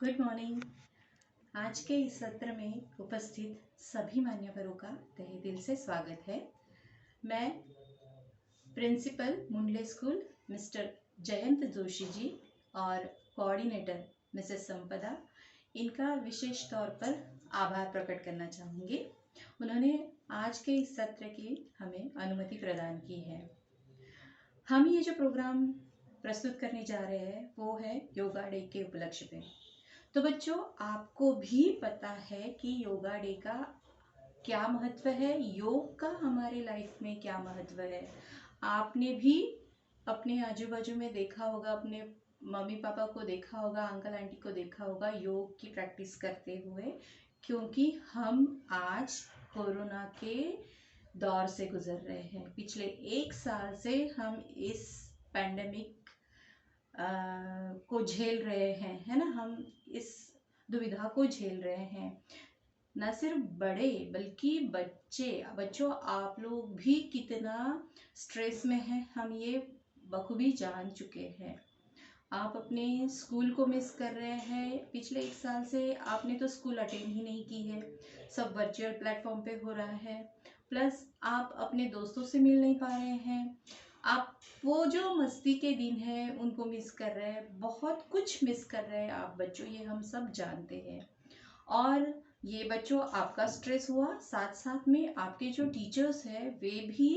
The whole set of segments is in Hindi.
Good morning. आज के इस सत्र में उपस्थित सभी मान्यवरों का तहे दिल से स्वागत है। मैं principal Mundle school mister Jayant Joshi ji और कोऑर्डिनेटर मिसेस संपदा, इनका विशेष तौर पर आभार प्रकट करना चाहूँगी। उन्होंने आज के इस सत्र की हमें अनुमति प्रदान की है। हम ये जो प्रोग्राम प्रस्तुत करने जा रहे हैं वो है योगा डे के उपलक्ष्य पे। तो बच्चों, आपको भी पता है कि योगा डे का क्या महत्व है, योग का हमारे लाइफ में क्या महत्व है। आपने भी अपने आजू बाजू में देखा होगा, अपने मम्मी पापा को देखा होगा, अंकल आंटी को देखा होगा योग की प्रैक्टिस करते हुए, क्योंकि हम आज कोरोना के दौर से गुजर रहे हैं। पिछले 1 साल से हम इस पैंडेमिक को झेल रहे हैं, है ना। हम इस दुविधा को झेल रहे हैं। न सिर्फ बड़े बल्कि बच्चों आप लोग भी कितना स्ट्रेस में हैं, हम ये बखूबी जान चुके हैं। आप अपने स्कूल को मिस कर रहे हैं। पिछले 1 साल से आपने तो स्कूल अटेंड ही नहीं की है, सब वर्चुअल प्लेटफॉर्म पे हो रहा है। प्लस आप अपने दोस्तों से मिल नहीं पा रहे हैं। आप वो जो मस्ती के दिन है उनको मिस कर रहे हैं, बहुत कुछ मिस कर रहे हैं आप बच्चों, ये हम सब जानते हैं। और ये बच्चों आपका स्ट्रेस हुआ, साथ साथ में आपके जो टीचर्स हैं वे भी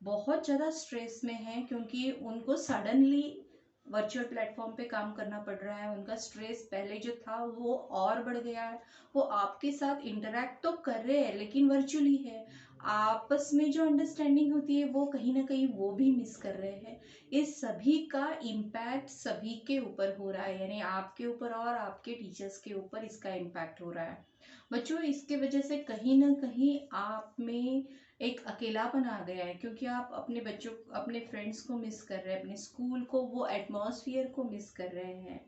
बहुत ज़्यादा स्ट्रेस में हैं, क्योंकि उनको सडनली वर्चुअल प्लेटफॉर्म पे काम करना पड़ रहा है। उनका स्ट्रेस पहले जो था वो और बढ़ गया है। वो आपके साथ इंटरेक्ट तो कर रहे हैं लेकिन वर्चुअली है। आपस में जो अंडरस्टैंडिंग होती है वो कहीं ना कहीं वो भी मिस कर रहे हैं। इस सभी का इम्पैक्ट सभी के ऊपर हो रहा है, यानी आपके ऊपर और आपके टीचर्स के ऊपर इसका इम्पैक्ट हो रहा है। बच्चों, इसके वजह से कहीं ना कहीं आप में एक अकेलापन आ गया है, क्योंकि आप अपने बच्चों, अपने फ्रेंड्स को मिस कर रहे हैं, अपने स्कूल को, वो एटमॉस्फेयर को मिस कर रहे हैं,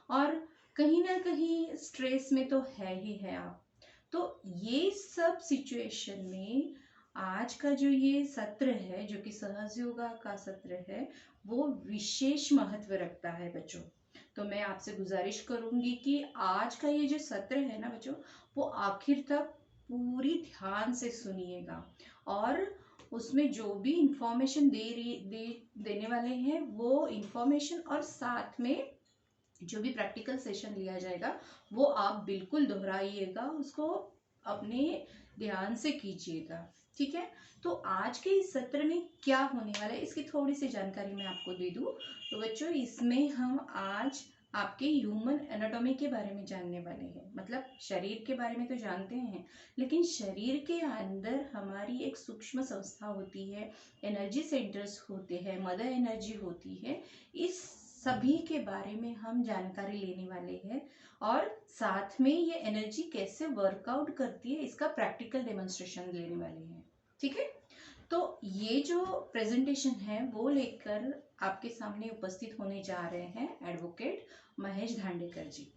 और कहीं ना कहीं स्ट्रेस में तो है ही है आप। तो ये सब सिचुएशन में आज का जो ये सत्र है, जो कि सहज योगा का सत्र है, वो विशेष महत्व रखता है बच्चों। तो मैं आपसे गुजारिश करूंगी कि आज का ये जो सत्र है ना बच्चों, वो आखिर तक पूरी ध्यान से सुनिएगा, और उसमें जो भी इंफॉर्मेशन देने वाले हैं वो इंफॉर्मेशन, और साथ में जो भी प्रैक्टिकल सेशन लिया जाएगा वो आप बिल्कुल दोहराइएगा, उसको अपने ध्यान से कीजिएगा, ठीक है। तो आज के इस सत्र में क्या होने वाला है इसकी थोड़ी सी जानकारी मैं आपको दे दूं। तो बच्चों, इसमें हम आज आपके ह्यूमन एनाटॉमी के बारे में जानने वाले हैं। मतलब शरीर के बारे में तो जानते हैं, लेकिन शरीर के अंदर हमारी एक सूक्ष्म संस्था होती है, एनर्जी सेंटर्स होते हैं, मदर एनर्जी होती है। इस सभी के बारे में हम जानकारी लेने वाले हैं, और साथ में ये एनर्जी कैसे वर्कआउट करती है इसका प्रैक्टिकल डेमोन्स्ट्रेशन लेने वाले हैं, ठीक है। तो ये जो प्रेजेंटेशन है वो लेकर आपके सामने उपस्थित होने जा रहे हैं एडवोकेट महेश धांडेकर जी।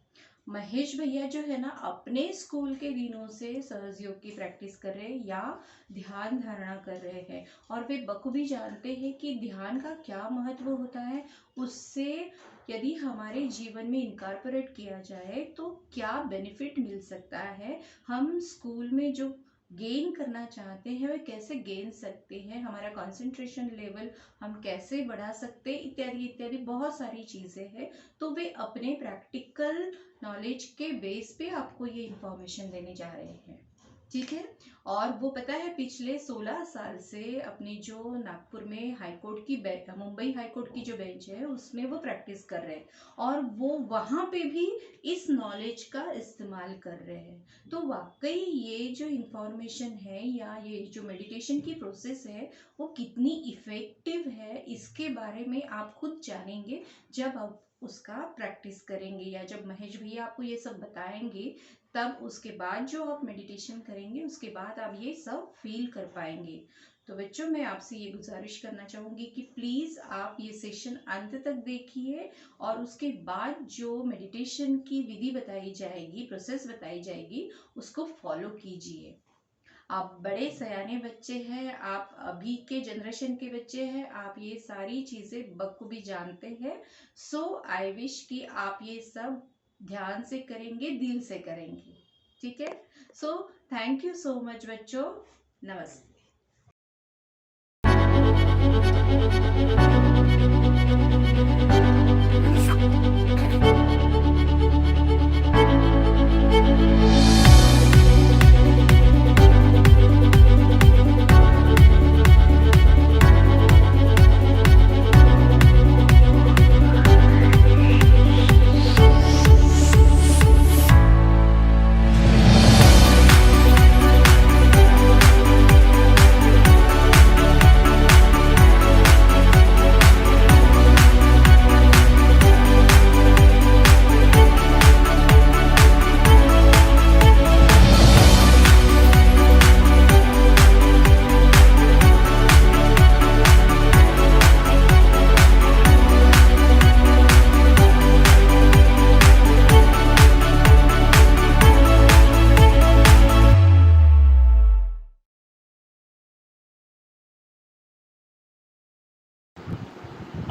महेश भैया जो है ना, अपने स्कूल के दिनों से सहज योग की प्रैक्टिस कर रहे हैं या ध्यान धारणा कर रहे हैं, और वे बखूबी जानते हैं कि ध्यान का क्या महत्व होता है। उससे यदि हमारे जीवन में इनकॉर्पोरेट किया जाए तो क्या बेनिफिट मिल सकता है, हम स्कूल में जो गेन करना चाहते हैं वे कैसे गेन सकते हैं, हमारा कंसंट्रेशन लेवल हम कैसे बढ़ा सकते हैं, इत्यादि इत्यादि बहुत सारी चीज़ें हैं। तो वे अपने प्रैक्टिकल नॉलेज के बेस पे आपको ये इंफॉर्मेशन देने जा रहे हैं, ठीक है। और वो पता है पिछले 16 साल से अपनी जो नागपुर में हाईकोर्ट की मुंबई हाईकोर्ट की जो बेंच है उसमें वो प्रैक्टिस कर रहे हैं, और वो वहाँ पे भी इस नॉलेज का इस्तेमाल कर रहे हैं। तो वाकई ये जो इंफॉर्मेशन है या ये जो मेडिटेशन की प्रोसेस है वो कितनी इफ़ेक्टिव है, इसके बारे में आप खुद जानेंगे जब आप उसका प्रैक्टिस करेंगे, या जब महेश भैया आपको ये सब बताएंगे, तब उसके बाद जो आप मेडिटेशन करेंगे उसके बाद आप ये सब फील कर पाएंगे। तो बच्चों, मैं आपसे ये गुजारिश करना चाहूँगी कि प्लीज़ आप ये सेशन अंत तक देखिए, और उसके बाद जो मेडिटेशन की विधि बताई जाएगी, प्रोसेस बताई जाएगी, उसको फॉलो कीजिए। आप बड़े सयाने बच्चे हैं, आप अभी के जनरेशन के बच्चे हैं, आप ये सारी चीज़ें बखूबी जानते हैं। सो आई विश कि आप ये सब ध्यान से करेंगे, दिल से करेंगे। ठीक है। So thank you so much बच्चों। नमस्ते।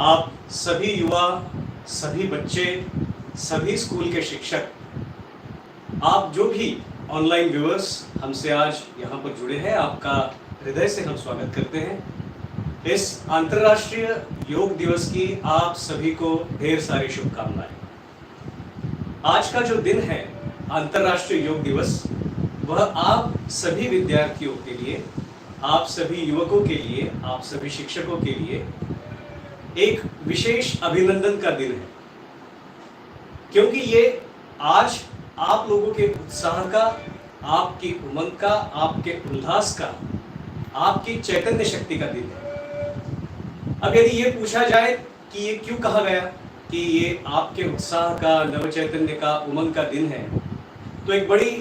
आप सभी युवा, सभी बच्चे, सभी स्कूल के शिक्षक, आप जो भी ऑनलाइन व्यूअर्स हमसे आज यहाँ पर जुड़े हैं, आपका हृदय से हम स्वागत करते हैं। इस अंतर्राष्ट्रीय योग दिवस की आप सभी को ढेर सारी शुभकामनाएं। आज का जो दिन है अंतर्राष्ट्रीय योग दिवस, वह आप सभी विद्यार्थियों के लिए, आप सभी युवकों के लिए, आप सभी शिक्षकों के लिए एक विशेष अभिनंदन का दिन है, क्योंकि ये आज आप लोगों के उत्साह का, आपकी उमंग का, आपके उल्लास का, आपकी चैतन्य शक्ति का दिन है। अब यदि ये पूछा जाए कि ये क्यों कहा गया कि ये आपके उत्साह का, नव चैतन्य का, उमंग का दिन है, तो एक बड़ी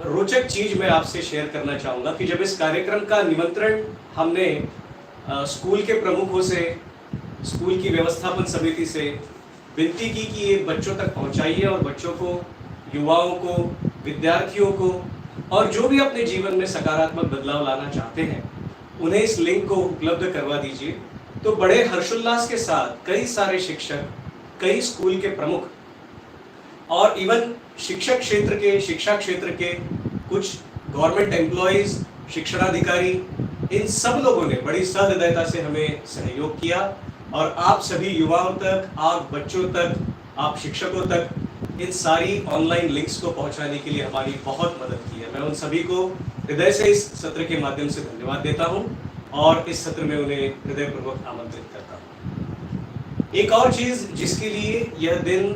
रोचक चीज मैं आपसे शेयर करना चाहूंगा कि जब इस कार्यक्रम का निमंत्रण हमने स्कूल के प्रमुखों से, स्कूल की व्यवस्थापन समिति से विनती की कि ये बच्चों तक पहुंचाइए और बच्चों को, युवाओं को, विद्यार्थियों को और जो भी अपने जीवन में सकारात्मक बदलाव लाना चाहते हैं, उन्हें इस लिंक को उपलब्ध करवा दीजिए। तो बड़े हर्षोल्लास के साथ कई सारे शिक्षक, कई स्कूल के प्रमुख और इवन शिक्षक क्षेत्र के, शिक्षा क्षेत्र के कुछ गवर्नमेंट एम्प्लॉइज, शिक्षणाधिकारी, इन सब लोगों ने बड़ी सहृदयता से हमें सहयोग किया और आप सभी युवाओं तक, आप बच्चों तक, आप शिक्षकों तक इन सारी ऑनलाइन लिंक्स को पहुंचाने के लिए हमारी बहुत मदद की है। मैं उन सभी को हृदय से इस सत्र के माध्यम से धन्यवाद देता हूं और इस सत्र में उन्हें हृदयपूर्वक आमंत्रित करता हूं। एक और चीज जिसके लिए यह दिन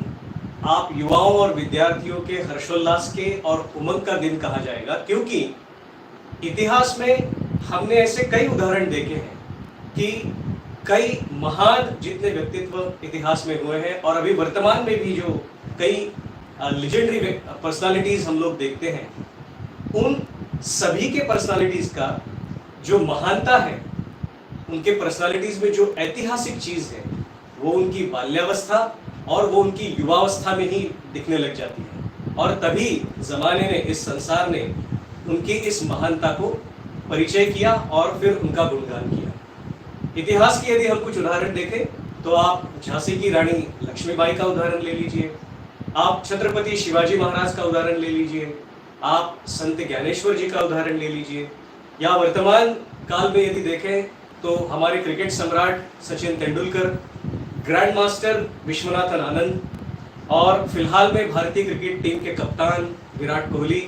आप युवाओं और विद्यार्थियों के हर्षोल्लास के और उमंग का दिन कहा जाएगा, क्योंकि इतिहास में हमने ऐसे कई उदाहरण देखे हैं कि कई महान जितने व्यक्तित्व इतिहास में हुए हैं और अभी वर्तमान में भी जो कई लेजेंडरी पर्सनालिटीज हम लोग देखते हैं, उन सभी के पर्सनालिटीज का जो महानता है, उनके पर्सनालिटीज में जो ऐतिहासिक चीज है, वो उनकी बाल्यावस्था और वो उनकी युवावस्था में ही दिखने लग जाती है और तभी जमाने ने, इस संसार ने उनकी इस महानता को परिचय किया और फिर उनका गुणगान किया। इतिहास की यदि हम कुछ उदाहरण देखें तो आप झांसी की रानी लक्ष्मीबाई का उदाहरण ले लीजिए, आप छत्रपति शिवाजी महाराज का उदाहरण ले लीजिए, आप संत ज्ञानेश्वर जी का उदाहरण ले लीजिए, या वर्तमान काल में यदि देखें तो हमारे क्रिकेट सम्राट सचिन तेंदुलकर, ग्रैंड मास्टर विश्वनाथन आनंद और फिलहाल में भारतीय क्रिकेट टीम के कप्तान विराट कोहली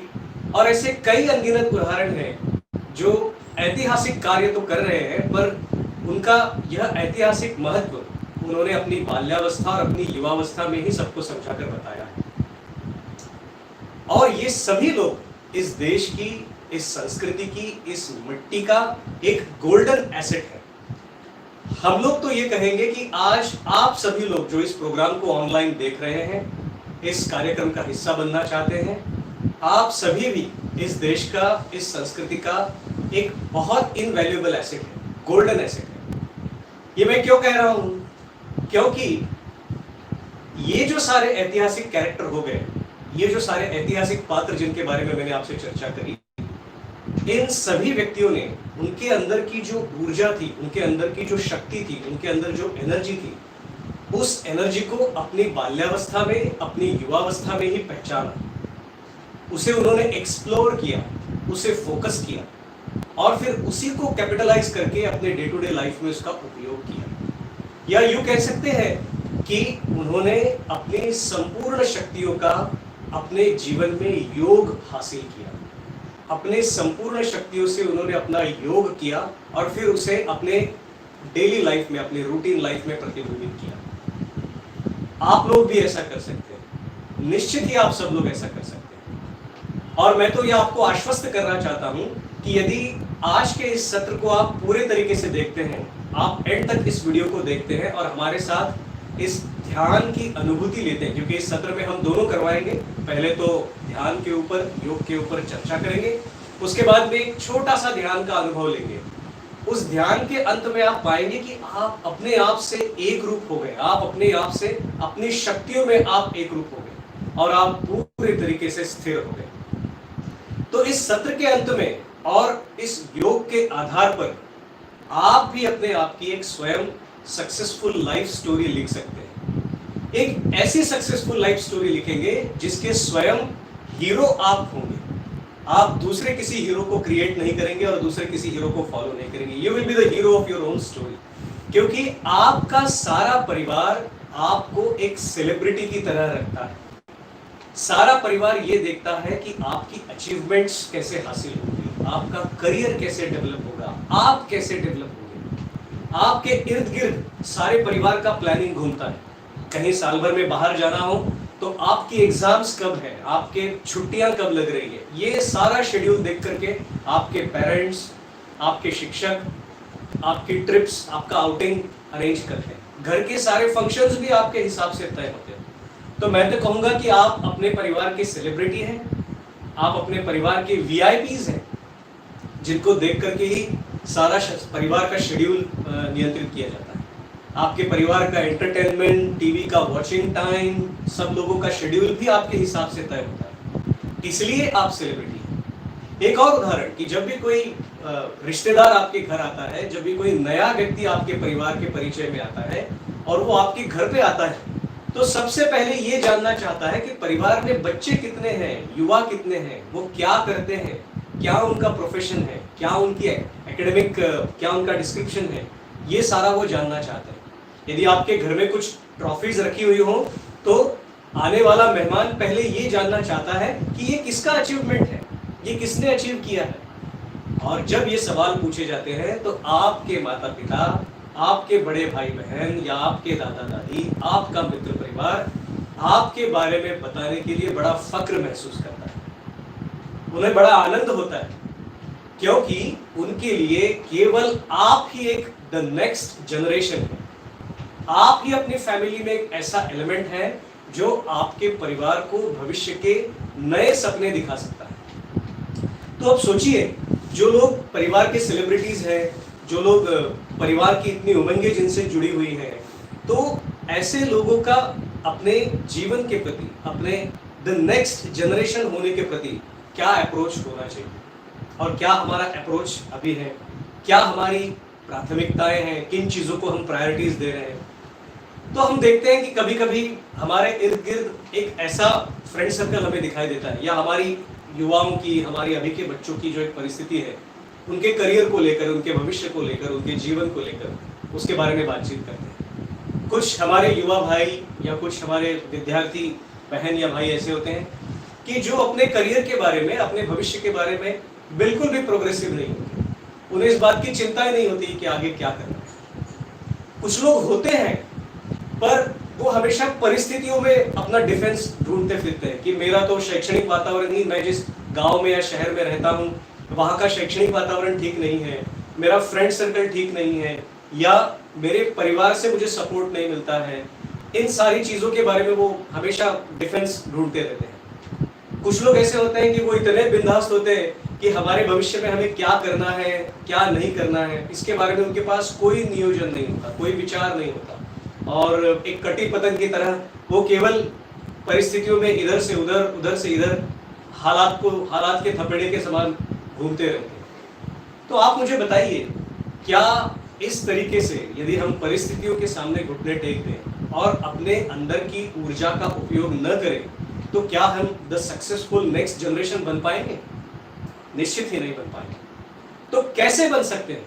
और ऐसे कई अनगिनत उदाहरण हैं जो ऐतिहासिक कार्य तो कर रहे हैं, पर उनका यह ऐतिहासिक महत्व उन्होंने अपनी बाल्यावस्था और अपनी युवावस्था में ही सबको समझाकर बताया है। और ये सभी लोग इस देश की, इस संस्कृति की, इस मिट्टी का एक गोल्डन एसेट है। हम लोग तो ये कहेंगे कि आज आप सभी लोग जो इस प्रोग्राम को ऑनलाइन देख रहे हैं, इस कार्यक्रम का हिस्सा बनना चाहते हैं, आप सभी भी इस देश का, इस संस्कृति का एक बहुत इनवैल्यूएबल एसेट है, गोल्डन एसेट है। ये मैं क्यों कह रहा हूं? क्योंकि ये जो सारे ऐतिहासिक कैरेक्टर हो गए, ये जो सारे ऐतिहासिक पात्र जिनके बारे में मैंने आपसे चर्चा करी, इन सभी व्यक्तियों ने उनके अंदर की जो ऊर्जा थी, उनके अंदर की जो शक्ति थी, उनके अंदर जो एनर्जी थी, उस एनर्जी को अपनी बाल्यावस्था में, अपनी युवावस्था में ही पहचाना, उसे उन्होंने एक्सप्लोर किया, उसे फोकस किया और फिर उसी को कैपिटलाइज करके अपने डे टू डे लाइफ में उसका उपयोग किया। या यूं कह सकते हैं कि उन्होंने अपनी संपूर्ण शक्तियों का अपने जीवन में योग हासिल किया, अपने संपूर्ण शक्तियों से उन्होंने अपना योग किया और फिर उसे अपने डेली लाइफ में, अपने रूटीन लाइफ में प्रतिबिंबित किया। आप लोग भी ऐसा कर सकते हैं, निश्चित ही आप सब लोग ऐसा कर सकते हैं। और मैं तो यह आपको आश्वस्त करना चाहता हूं कि यदि आज के इस सत्र को आप पूरे तरीके से देखते हैं, आप एंड तक इस वीडियो को देखते हैं और हमारे साथ इस ध्यान की अनुभूति लेते हैं, क्योंकि इस सत्र में हम दोनों करवाएंगे। पहले तो ध्यान के ऊपर, योग के ऊपर चर्चा करेंगे, उसके बाद में एक छोटा सा ध्यान का अनुभव लेंगे। उस ध्यान के अंत में आप पाएंगे कि आप अपने आप से एक रूप हो गए, आप अपने आप से, अपनी शक्तियों में आप एक रूप हो गए और आप पूरे तरीके से स्थिर हो गए। तो इस सत्र के अंत में और इस योग के आधार पर आप भी अपने आप की एक स्वयं सक्सेसफुल लाइफ स्टोरी लिख सकते हैं। एक ऐसी सक्सेसफुल लाइफ स्टोरी लिखेंगे जिसके स्वयं हीरो आप होंगे। आप दूसरे किसी हीरो को क्रिएट नहीं करेंगे और दूसरे किसी हीरो को फॉलो नहीं करेंगे। You will be the hero of your own story, क्योंकि आपका सारा परिवार आपको एक सेलिब्रिटी की तरह रखता है। सारा परिवार ये देखता है कि आपकी अचीवमेंट्स कैसे हासिल होंगी, आपका करियर कैसे डेवलप होगा, आप कैसे डेवलप होंगे। आपके इर्द गिर्द सारे परिवार का प्लानिंग घूमता है। कहीं साल भर में बाहर जाना हो तो आपकी एग्जाम्स कब है, आपके छुट्टियां कब लग रही है, ये सारा शेड्यूल देख करके आपके पेरेंट्स, आपके शिक्षक, आपकी ट्रिप्स, आपका आउटिंग अरेंज करते हैं। घर के सारे फंक्शंस भी आपके हिसाब से तय होते हैं। तो मैं तो कहूंगा कि आप अपने परिवार के सेलिब्रिटी हैं, आप अपने परिवार के वीआईपीज हैं, जिनको देख करके ही सारा परिवार का शेड्यूल नियंत्रित किया जाता है। आपके परिवार का एंटरटेनमेंट, टीवी का वॉचिंग टाइम, सब लोगों का शेड्यूल भी आपके हिसाब से तय होता है, इसलिए आप सेलिब्रिटी हैं। एक और उदाहरण कि जब भी कोई रिश्तेदार आपके घर आता है, जब भी कोई नया व्यक्ति आपके परिवार के परिचय में आता है और वो आपके घर पे आता है, तो सबसे पहले ये जानना चाहता है कि परिवार में बच्चे कितने हैं, युवा कितने हैं, वो क्या करते हैं, क्या उनका प्रोफेशन है, क्या उनकी एकेडमिक, क्या उनका डिस्क्रिप्शन है, ये सारा वो जानना चाहते हैं। यदि आपके घर में कुछ ट्रॉफीज रखी हुई हो तो आने वाला मेहमान पहले ये जानना चाहता है कि ये किसका अचीवमेंट है, ये किसने अचीव किया है। और जब ये सवाल पूछे जाते हैं तो आपके माता पिता, आपके बड़े भाई बहन या आपके दादा दादी, आपका मित्र परिवार आपके बारे में बताने के लिए बड़ा फक्र महसूस करता है। उन्हें बड़ा आनंद होता है, क्योंकि उनके लिए केवल आप ही एक द नेक्स्ट जनरेशन है। आप ही अपनी फैमिली में एक ऐसा एलिमेंट है जो आपके परिवार को भविष्य के नए सपने दिखा सकता है। तो अब सोचिए, जो लोग परिवार के सेलिब्रिटीज हैं, जो लोग परिवार की इतनी उमंगें जिनसे जुड़ी हुई हैं, तो ऐसे लोगों का अपने जीवन के प्रति, अपने द नेक्स्ट जनरेशन होने के प्रति क्या अप्रोच होना चाहिए और क्या हमारा अप्रोच अभी है, क्या हमारी प्राथमिकताएं हैं, किन चीज़ों को हम प्रायोरिटीज दे रहे हैं। तो हम देखते हैं कि कभी कभी हमारे इर्द गिर्द एक ऐसा फ्रेंड सर्कल हमें दिखाई देता है, या हमारी युवाओं की, हमारी अभी के बच्चों की जो एक परिस्थिति है, उनके करियर को लेकर, उनके भविष्य को लेकर, उनके जीवन को लेकर, उसके बारे में बातचीत करते हैं। कुछ हमारे युवा भाई या कुछ हमारे विद्यार्थी बहन या भाई ऐसे होते हैं कि जो अपने करियर के बारे में, अपने भविष्य के बारे में बिल्कुल भी प्रोग्रेसिव नहीं होते। उन्हें इस बात की चिंता ही नहीं होती कि आगे क्या करना है। कुछ लोग होते हैं पर वो हमेशा परिस्थितियों में अपना डिफेंस ढूंढते फिरते हैं कि मेरा तो शैक्षणिक वातावरण ही, मैं जिस गांव में या शहर में रहता हूँ वहाँ का शैक्षणिक वातावरण ठीक नहीं है, मेरा फ्रेंड सर्कल ठीक नहीं है, या मेरे परिवार से मुझे सपोर्ट नहीं मिलता है। इन सारी चीज़ों के बारे में वो हमेशा डिफेंस ढूंढते रहते हैं। कुछ लोग ऐसे होते हैं कि वो इतने बिंदास होते हैं कि हमारे भविष्य में हमें क्या करना है, क्या नहीं करना है, इसके बारे में उनके पास कोई नियोजन नहीं होता, कोई विचार नहीं होता, और एक कटी पतंग की तरह वो केवल परिस्थितियों में इधर से उधर, उधर से इधर, हालात के थपेड़े के समान घूमते रहते हैं। तो आप मुझे बताइए, क्या इस तरीके से यदि हम परिस्थितियों के सामने घुटने टेक दें और अपने अंदर की ऊर्जा का उपयोग न करें तो क्या हम द सक्सेसफुल नेक्स्ट जनरेशन बन पाएंगे? निश्चित ही नहीं बन पाएंगे। तो कैसे बन सकते हैं?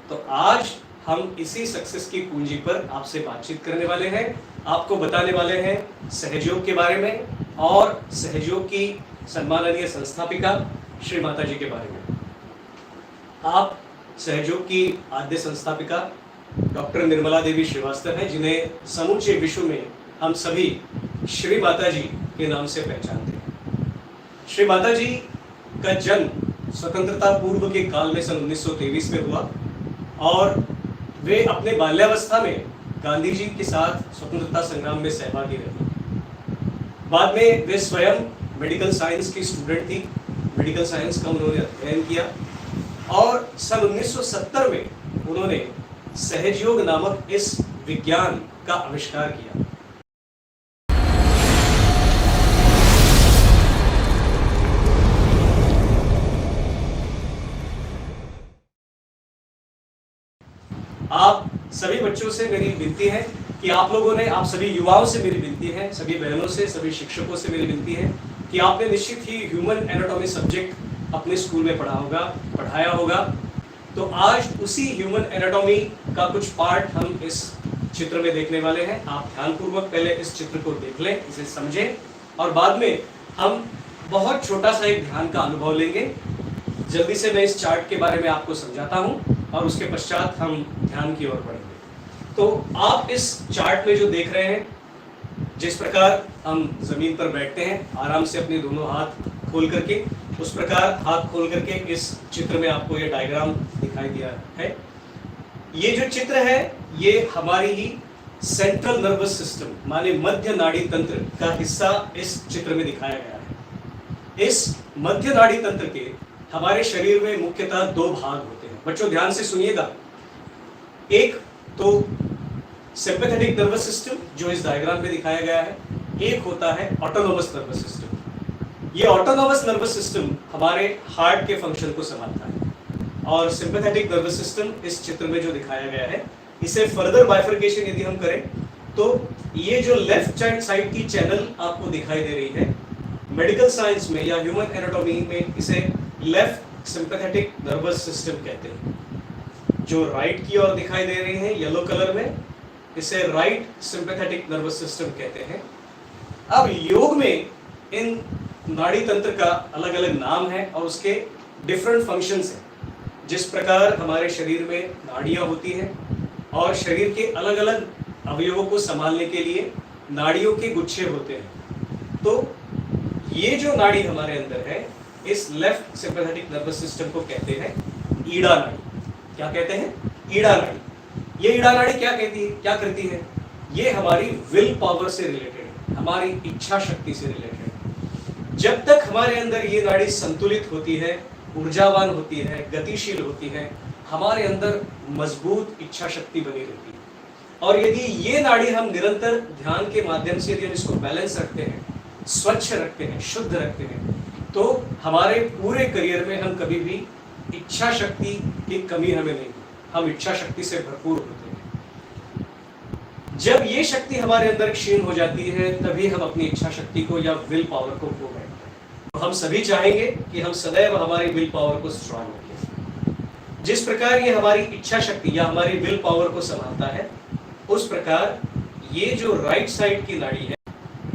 तो आज हम इसी सक्सेस की पूंजी पर आपसे बातचीत करने वाले हैं, आपको बताने वाले हैं सहयोग के बारे में और सहयोग की सम्माननीय संस्थापिका श्री माता जी के बारे में। आप सहयोग की आद्य संस्थापिका डॉक्टर निर्मला देवी श्रीवास्तव हैं, जिन्हें समूचे विश्व में हम सभी श्री माता जी के नाम से पहचानते हैं। श्री माता जी का जन्म स्वतंत्रता पूर्व के काल में सन 1923 में हुआ और वे अपने बाल्यावस्था में गांधी जी के साथ स्वतंत्रता संग्राम में सहभागी रही। बाद में वे स्वयं मेडिकल साइंस की स्टूडेंट थी, मेडिकल साइंस का उन्होंने अध्ययन किया और सन 1970 में उन्होंने सहयोग नामक इस विज्ञान का आविष्कार किया। आप सभी बच्चों से मेरी विनती है कि आप लोगों ने, आप सभी युवाओं से मेरी विनती है, सभी बहनों से, सभी शिक्षकों से मेरी विनती है कि आपने निश्चित ही ह्यूमन एनाटॉमी सब्जेक्ट अपने स्कूल में पढ़ाया होगा। तो आज उसी ह्यूमन एनाटॉमी का कुछ पार्ट हम इस चित्र में देखने वाले हैं। आप ध्यानपूर्वक पहले इस चित्र को देख लें, इसे समझें और बाद में हम बहुत छोटा सा एक ध्यान का अनुभव लेंगे। जल्दी से मैं इस चार्ट के बारे में आपको समझाता हूं और उसके पश्चात हम ध्यान की ओर बढ़ेंगे। तो आप इस चार्ट में जो देख रहे हैं, जिस प्रकार हम जमीन पर बैठते हैं आराम से अपने दोनों हाथ खोल करके, उस प्रकार हाथ खोल करके इस चित्र में आपको ये डायग्राम दिखाई दिया है। ये जो चित्र है ये हमारी ही सेंट्रल नर्वस सिस्टम माने मध्य नाड़ी तंत्र का हिस्सा इस चित्र में दिखाया गया है। इस मध्य नाड़ी तंत्र के हमारे शरीर में मुख्यतः दो भाग होते हैं। बच्चों ध्यान से सुनिएगा। एक तो सिंपैथेटिक नर्वस सिस्टम जो इस डायग्राम में दिखाया गया है, एक होता है ऑटोनोमस नर्वस सिस्टम। ये ऑटोनोमस नर्वस सिस्टम हमारे हार्ट के फंक्शन को संभालता है और सिंपैथेटिक नर्वस सिस्टम इस चित्र में जो दिखाया गया है, इसे फर्दर बाइफरकेशन यदि हम करें तो ये जो लेफ्ट साइड की चैनल आपको दिखाई दे रही है, मेडिकल साइंस में या ह्यूमन एनाटॉमी में इसे लेफ्ट सिंपैथेटिक नर्वस सिस्टम कहते हैं। जो राइट की ओर दिखाई दे रही है येलो कलर में, इसे राइट सिंपैथेटिक नर्वस सिस्टम कहते हैं। अब योग में इन नाड़ी तंत्र का अलग अलग नाम है और उसके डिफरेंट फंक्शंस हैं। जिस प्रकार हमारे शरीर में नाड़ियां होती हैं और शरीर के अलग अलग अवयवों को संभालने के लिए नाड़ियों के गुच्छे होते हैं, तो ये जो नाड़ी हमारे अंदर है इस लेफ्ट सिंपैथेटिक नर्वस सिस्टम को कहते हैं ईड़ा नाड़ी। क्या कहते हैं? ईड़ा नाड़ी। ये ईड़ा नाड़ी क्या करती है? ये हमारी विल पावर से रिलेटेड है, हमारी इच्छा शक्ति से रिलेटेड है। जब तक हमारे अंदर ये नाड़ी संतुलित होती है, ऊर्जावान होती है, गतिशील होती है, हमारे अंदर मजबूत इच्छा शक्ति बनी रहती है। और यदि ये नाड़ी हम निरंतर ध्यान के माध्यम से यदि हम इसको बैलेंस रखते हैं, स्वच्छ रखते हैं, शुद्ध रखते हैं, तो हमारे पूरे करियर में हम कभी भी इच्छा शक्ति की कमी हमें नहीं, हम इच्छा शक्ति से भरपूर होते हैं। जब ये शक्ति हमारे अंदर क्षीण हो जाती है तभी हम अपनी इच्छा शक्ति को या विल पावर को खो बैठते हैं। तो हम सभी चाहेंगे कि हम सदैव हमारी विल पावर को स्ट्रांग रखें। जिस प्रकार ये हमारी इच्छा शक्ति या हमारी विल पावर को संभालता है, उस प्रकार ये जो राइट साइड की नाड़ी है,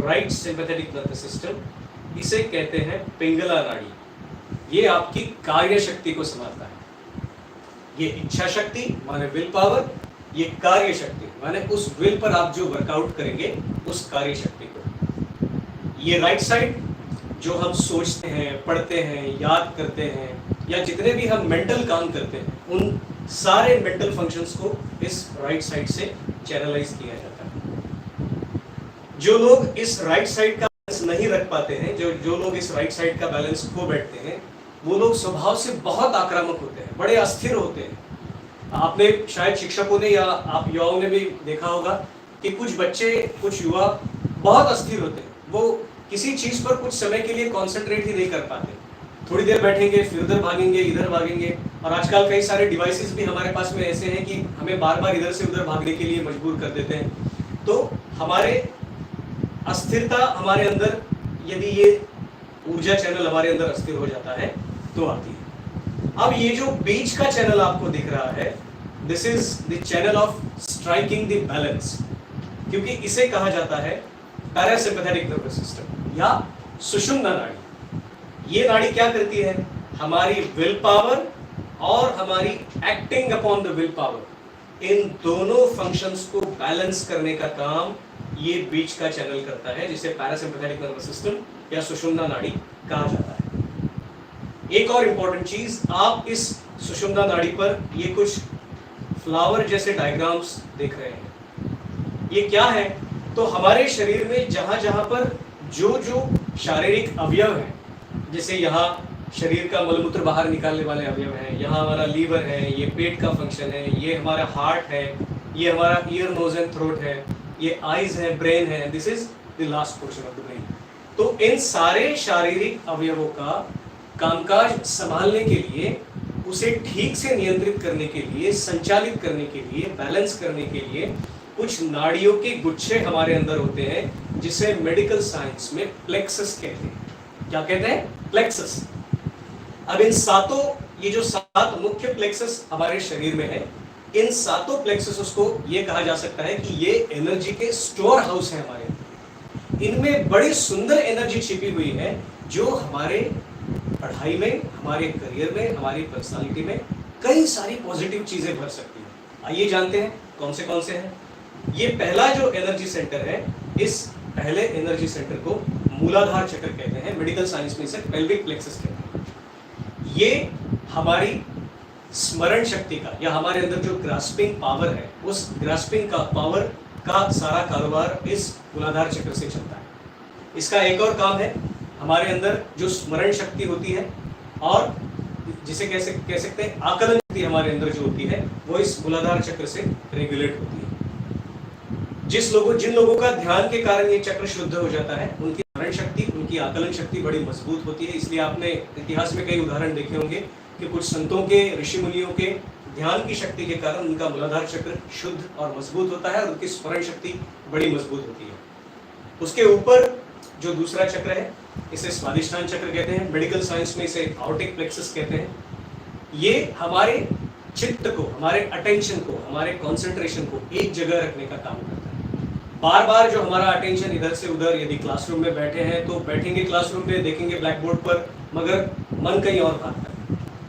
राइट सिंपैथेटिक नर्वस सिस्टम, इसे कहते हैं पिंगला नाड़ी। ये आपकी कार्य शक्ति को संभालता है। ये इच्छा शक्ति माने विल पावर, ये कार्य शक्ति माने उस विल पर आप जो वर्कआउट करेंगे उस कार्य शक्ति को। ये राइट साइड जो हम सोचते हैं, पढ़ते हैं, याद करते हैं या जितने भी हम मेंटल काम करते हैं, उन सारे मेंटल फंक्शंस को इस राइट साइड से चैनलाइज किया जाता है। जो लोग इस राइट साइड का नहीं रख पाते हैं, जो लोग इस राइट साइड का बैलेंस खो बैठते हैं, वो लोग स्वभाव से बहुत आक्रामक होते हैं, बड़े अस्थिर होते हैं। आपने शायद शिक्षकों ने या आप युवाओं ने भी देखा होगा कि कुछ बच्चे, कुछ युवा बहुत अस्थिर होते हैं। वो किसी चीज पर कुछ समय के लिए कॉन्सेंट्रेट ही नहीं कर पाते। थोड़ी देर बैठेंगे, फिर उधर भागेंगे, इधर भागेंगे। और आजकल कई सारे डिवाइसेस भी हमारे पास में ऐसे हैं कि हमें बार बार इधर से उधर भागने के लिए मजबूर कर देते हैं। तो हमारे अस्थिरता हमारे अंदर, यदि ये ऊर्जा चैनल हमारे अंदर अस्थिर हो जाता है तो आती है। अब ये जो बीच का चैनल आपको दिख रहा है, this is the channel of striking the balance, क्योंकि इसे कहा जाता है पैरासिम्पैथेटिक नर्वस सिस्टम या सुषुम्ना नाड़ी। ये नाड़ी क्या करती है? हमारी विल पावर और हमारी acting upon the will power, इन दोनों फंक्शंस को बैलेंस करने का काम ये बीच का चैनल करता है, जिसे पैरासिम्पैथेटिक नर्वस सिस्टम या सुषुम्ना नाड़ी कहा जाता है। एक और इंपॉर्टेंट चीज, आप इस सुषुम्ना नाड़ी पर ये कुछ फ्लावर जैसे डायग्राम्स देख रहे हैं। ये क्या है? तो हमारे शरीर में जहां जहां पर जो जो शारीरिक अवयव है, जैसे यहाँ शरीर का मलमूत्र बाहर निकालने वाले अवयव हैं, यहाँ हमारा लीवर है, ये पेट का फंक्शन है, ये हमारा हार्ट है, ये हमारा ईयर नोज एंड थ्रोट है, ये आईज है, ब्रेन है, this is the last portion of the brain. तो इन सारे शारीरिक अवयवों का कामकाज संभालने के लिए, उसे ठीक से नियंत्रित करने के लिए, संचालित करने के लिए, बैलेंस करने के लिए कुछ नाड़ियों के गुच्छे हमारे अंदर होते हैं, जिसे मेडिकल साइंस में प्लेक्सस कहते हैं। क्या कहते हैं? प्लेक्सस। अब इन सातों, ये जो 7 मुख्य प्लेक्सस हमारे शरीर में है, इन सातों प्लेक्सस को ये कहा जा सकता है कि ये एनर्जी के स्टोर हाउस है हमारे अंदर। इनमें बड़ी सुंदर एनर्जी छिपी हुई है, जो हमारे पढ़ाई में, हमारे करियर में, हमारी पर्सनालिटी में कई सारी पॉजिटिव चीजें भर सकती है। आइए जानते हैं कौन से हैं। ये पहला जो एनर्जी सेंटर है, इस पहले एनर्जी सेंटर को मूलाधार चक्र कहते हैं, मेडिकल साइंस में इसे पेल्विक प्लेक्सस कहते हैं। ये हमारी स्मरण शक्ति का, या हमारे अंदर जो ग्रास्पिंग पावर है, उस ग्रास्पिंग का पावर का सारा कारोबार इस मूलाधार चक्र से चलता है। इसका एक और काम है, हमारे अंदर जो स्मरण शक्ति होती है और जिसे कह सकते हैं आकलन शक्ति हमारे अंदर जो होती है, वो इस मूलाधार चक्र से रेगुलेट होती है। जिन लोगों का ध्यान के कारण ये चक्र शुद्ध हो जाता है, उनकी स्मरण शक्ति, उनकी आकलन शक्ति बड़ी मजबूत होती है। इसलिए आपने इतिहास में कई उदाहरण देखे होंगे कि कुछ संतों के, ऋषि मुनियों के ध्यान की शक्ति के कारण उनका मूलाधार चक्र शुद्ध और मजबूत होता है और उनकी स्मरण शक्ति बड़ी मजबूत होती है। उसके ऊपर जो दूसरा चक्र है, इसे स्वादिष्ठान चक्र कहते हैं, मेडिकल साइंस में इसे आउटिक प्लेक्सस कहते हैं। ये हमारे चित्त को, हमारे अटेंशन को, हमारे कंसंट्रेशन को एक जगह रखने का काम करता है। बार बार जो हमारा अटेंशन इधर से उधर, यदि क्लासरूम में बैठे हैं तो बैठेंगे क्लासरूम में, देखेंगे ब्लैक बोर्ड पर, मगर मन कहीं और भागता है।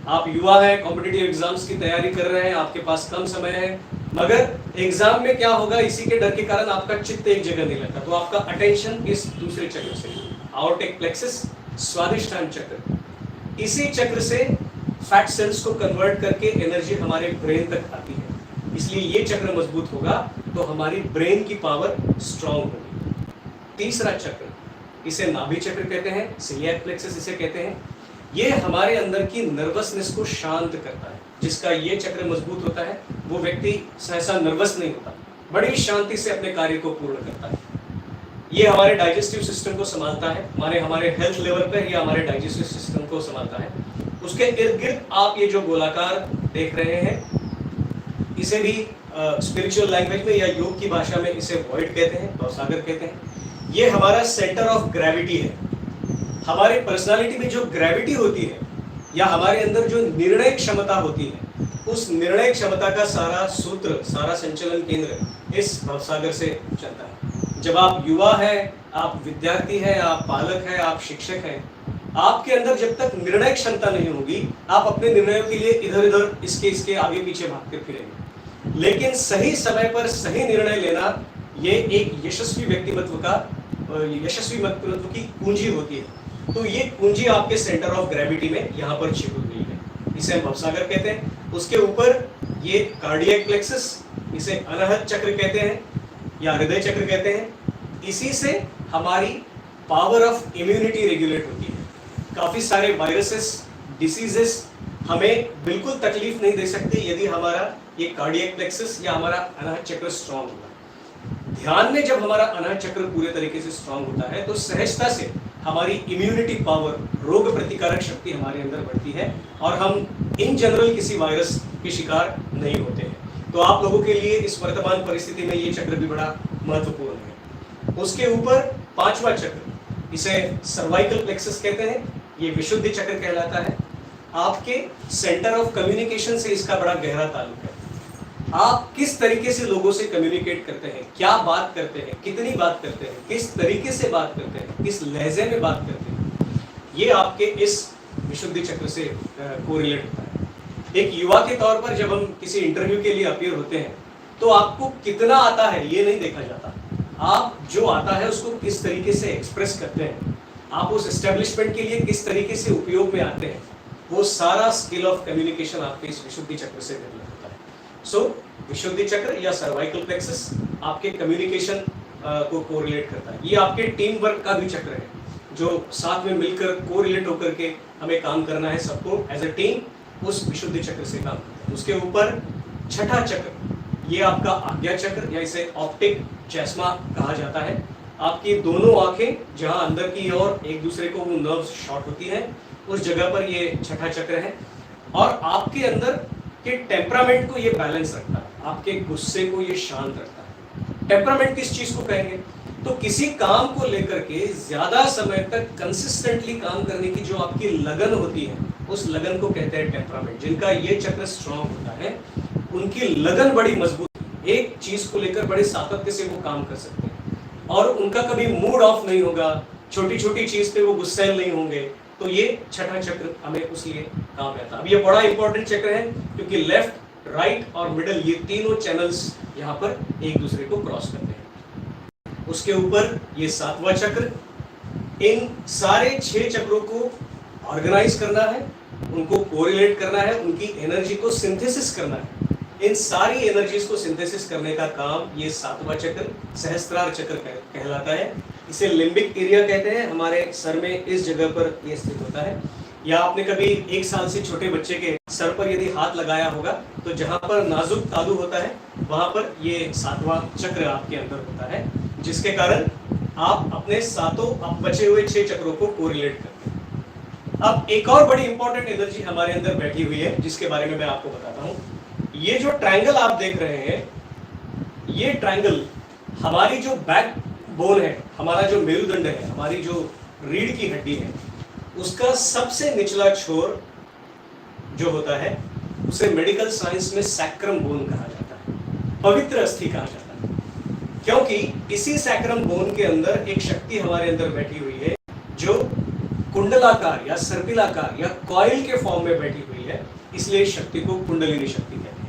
आप युवा हैं, कॉम्पिटिटिव एग्जाम्स की तैयारी कर रहे हैं, आपके पास कम समय है, मगर एग्जाम में क्या होगा, इसी के डर के कारण आपका चित्त एक जगह नहीं लगता, तो आपका अटेंशन इस दूसरे चक्र से, आउटिक प्लेक्सस, स्वादिष्ठान चक्र, इसी चक्र से फैट सेल्स को कन्वर्ट करके एनर्जी हमारे ब्रेन तक आती है। इसलिए ये चक्र मजबूत होगा तो हमारी ब्रेन की पावर स्ट्रांग होगी। तीसरा चक्र, इसे नाभि चक्र कहते हैं, सिलियाक प्लेक्सस इसे कहते हैं। ये हमारे अंदर की नर्वसनेस को शांत करता है। जिसका ये चक्र मजबूत होता है, वो व्यक्ति सहसा नर्वस नहीं होता, बड़ी शांति से अपने कार्य को पूर्ण करता है। ये हमारे डाइजेस्टिव सिस्टम को संभालता है, हमारे हेल्थ लेवल पर ये हमारे डाइजेस्टिव सिस्टम को संभालता है। उसके इर्द गिर्द आप ये जो गोलाकार देख रहे हैं, इसे भी स्पिरिचुअल लैंग्वेज में या योग की भाषा में इसे वॉइड कहते हैं, भवसागर कहते हैं। ये हमारा सेंटर ऑफ ग्रेविटी है। हमारे पर्सनालिटी में जो ग्रेविटी होती है या हमारे अंदर जो निर्णय क्षमता होती है, उस निर्णय क्षमता का सारा सूत्र, सारा संचलन केंद्र इस भवसागर से चलता है। जब आप युवा हैं, आप विद्यार्थी हैं, आप पालक हैं, आप शिक्षक हैं, आपके अंदर जब तक निर्णय क्षमता नहीं होगी, आप अपने निर्णयों के लिए इधर उधर इसके आगे पीछे भागते फिरेंगे। लेकिन सही समय पर सही निर्णय लेना, ये एक यशस्वी व्यक्तित्व की कुंजी होती है। तो ये कुंजी आपके सेंटर ऑफ ग्रेविटी में यहाँ पर छिपी हुई है, इसे हम भवसागर कहते हैं। उसके ऊपर ये कार्डियक प्लेक्सस, इसे अनाहत चक्र कहते हैं या हृदय चक्र कहते हैं। इसी से हमारी पावर ऑफ इम्यूनिटी रेगुलेट होती है। काफी सारे वायरसेस, डिसीजेस हमें बिल्कुल तकलीफ नहीं दे सकते यदि हमारा ये कार्डियक प्लेक्सस या हमारा अनाहत चक्र स्ट्रांग होगा। ध्यान में जब हमारा अनाहत चक्र पूरे तरीके से स्ट्रांग होता है, तो सहजता से हमारी इम्यूनिटी पावर, रोग प्रतिकारक शक्ति हमारे अंदर बढ़ती है और हम इन जनरल किसी वायरस के शिकार नहीं होते हैं। तो आप लोगों के लिए इस वर्तमान परिस्थिति में ये चक्र भी बड़ा महत्वपूर्ण है। उसके ऊपर पांचवा चक्र, इसे सर्वाइकल प्लेक्सस कहते हैं, ये विशुद्धि चक्र कहलाता है। आपके सेंटर ऑफ कम्युनिकेशन से इसका बड़ा गहरा ताल्लुक है। आप किस तरीके से लोगों से कम्युनिकेट करते हैं, क्या बात करते हैं, कितनी बात करते हैं, किस तरीके से बात करते हैं, किस लहजे में बात करते हैं, ये आपके इस विशुद्धि चक्र से कोरिलेट होता है। एक युवा के तौर पर जब हम किसी इंटरव्यू के लिए अपीयर होते हैं तो आपको कितना आता है ये नहीं देखा जाता, आप जो आता है उसको किस तरीके से एक्सप्रेस करते हैं, आप उस एस्टेब्लिशमेंट के लिए किस तरीके से उपयोग में आते हैं, वो सारा स्किल ऑफ कम्युनिकेशन आपके इस विशुद्धि चक्र से डेवलप होता है। सो विशुद्धि चक्र या सर्वाइकल प्लेक्सस आपके कम्युनिकेशन को कोरिलेट करता है। ये आपके टीम वर्क का भी चक्र है, जो साथ में मिलकर कोरिलेट होकर के हमें काम करना है, सबको एज अ टीम उस विशुद्धि चक्र से काम करते हैं। उसके ऊपर छठा चक्र, ये आपका आज्ञा चक्र या इसे ऑप्टिक चश्मा कहा जाता है। आपकी दोनों आंखें जहां अंदर की ओर एक दूसरे को वो नर्व्स शॉर्ट होती हैं, उस जगह पर ये छठा चक्र है। और आपके अंदर के टेम्परामेंट को ये बैलेंस रखता है, आपके गुस्से को ये शांत रखता है। टेम्परामेंट किस चीज को कहेंगे, तो किसी काम को लेकर के ज्यादा समय तक कंसिस्टेंटली काम करने की जो आपकी लगन होती है, उस लगन को कहते हैं टेम्परामेंट। जिनका ये चक्र स्ट्रांग होता है उनकी लगन बड़ी मजबूत, एक चीज को लेकर बड़े सातत्य से वो काम कर सकते हैं और उनका कभी मूड ऑफ नहीं होगा, छोटी छोटी चीज पे वो गुस्सैल नहीं होंगे। तो ये छठा चक्र हमें उसलिए काम आता है। अब ये बड़ा इंपॉर्टेंट चक्र है क्योंकि लेफ्ट, राइट और मिडल ये तीनों चैनल्स यहाँ पर एक दूसरे को क्रॉस करते हैं। उसके ऊपर ये सातवां चक्र, इन सारे 6 चक्रों को ऑर्गेनाइज करना है, उनको कोरिलेट करना है, उनकी एनर्जी को सिंथेसिस करना है। इन सारी एनर्जीज को सिंथेसिस करने का काम ये सातवां चक्र सहस्त्रार चक्र कहलाता है। इसे लिम्बिक एरिया कहते हैं, हमारे सर में इस जगह पर ये स्थित होता है। या आपने कभी 1 साल से छोटे बच्चे के सर पर यदि हाथ लगाया होगा तो जहां पर नाजुक तालु होता है वहां पर ये सातवां चक्र आपके अंदर होता है, जिसके कारण आप अपने सातों बचे हुए 6 चक्रों को कोरिलेट करते हैं। अब एक और बड़ी इंपॉर्टेंट एनर्जी हमारे अंदर बैठी हुई है जिसके बारे में मैं आपको बताता हूँ। ये जो ट्रायंगल आप देख रहे हैं, ये ट्रायंगल हमारी जो बैक बोन है, हमारा जो मेरुदंड है, हमारी जो रीढ़ की हड्डी है, उसका सबसे निचला छोर जो होता है उसे मेडिकल साइंस में सैक्रम बोन कहा जाता है, पवित्र अस्थि कहा जाता है। क्योंकि इसी सैक्रम बोन के अंदर एक शक्ति हमारे अंदर बैठी हुई है जो कुंडलाकार या सर्पिलाकार या कॉइल के फॉर्म में बैठी हुई है, इसलिए शक्ति को कुंडलिनी शक्ति कहते हैं।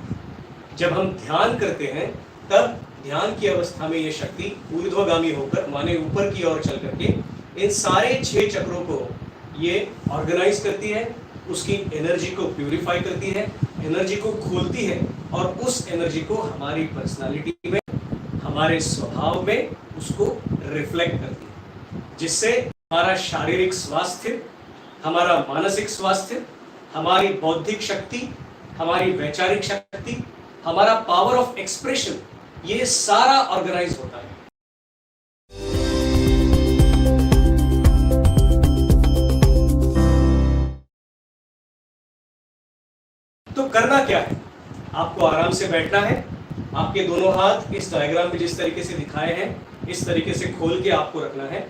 जब हम ध्यान करते हैं तब ध्यान की अवस्था में ये शक्ति ऊर्ध्वगामी होकर माने ऊपर की ओर चल करके इन सारे 6 चक्रों को ये ऑर्गेनाइज करती है, उसकी एनर्जी को प्यूरिफाई करती है, एनर्जी को खोलती है और उस एनर्जी को हमारी पर्सनालिटी में, हमारे स्वभाव में उसको रिफ्लेक्ट करती है, जिससे हमारा शारीरिक स्वास्थ्य, हमारा मानसिक स्वास्थ्य, हमारी बौद्धिक शक्ति, हमारी वैचारिक शक्ति, हमारा पावर ऑफ एक्सप्रेशन, ये सारा ऑर्गेनाइज होता है। तो करना क्या है, आपको आराम से बैठना है, आपके दोनों हाथ इस डायग्राम में जिस तरीके से दिखाए हैं इस तरीके से खोल के आपको रखना है।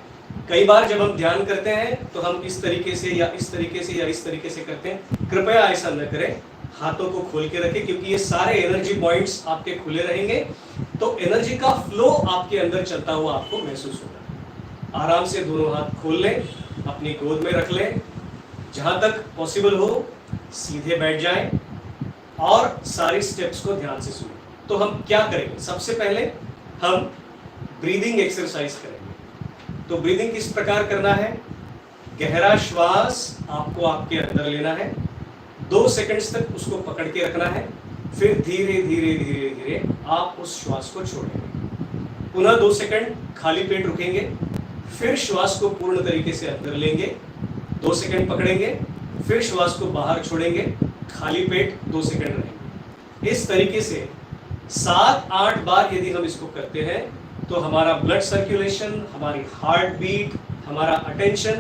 कई बार जब हम ध्यान करते हैं तो हम इस तरीके से या इस तरीके से या इस तरीके से करते हैं, कृपया ऐसा न करें, हाथों को खोल के रखें क्योंकि ये सारे एनर्जी पॉइंट्स आपके खुले रहेंगे तो एनर्जी का फ्लो आपके अंदर चलता हुआ आपको महसूस होगा। आराम से दोनों हाथ खोल लें, अपनी गोद में रख लें, जहां तक पॉसिबल हो सीधे बैठ जाएं और सारी स्टेप्स को ध्यान से सुनें। तो हम क्या करेंगे, सबसे पहले हम ब्रीदिंग एक्सरसाइज करेंगे। तो ब्रीदिंग किस प्रकार करना है, गहरा श्वास आपको आपके अंदर लेना है, 2 सेकंड्स तक उसको पकड़ के रखना है, फिर धीरे धीरे धीरे धीरे आप उस श्वास को छोड़ेंगे। पुनः 2 सेकंड खाली पेट रुकेंगे, फिर श्वास को पूर्ण तरीके से अंदर लेंगे, 2 सेकंड पकड़ेंगे, फिर श्वास को बाहर छोड़ेंगे, खाली पेट 2 सेकंड रहेंगे। इस तरीके से 7-8 बार यदि हम इसको करते हैं तो हमारा ब्लड सर्कुलेशन, हमारी हार्ट बीट, हमारा अटेंशन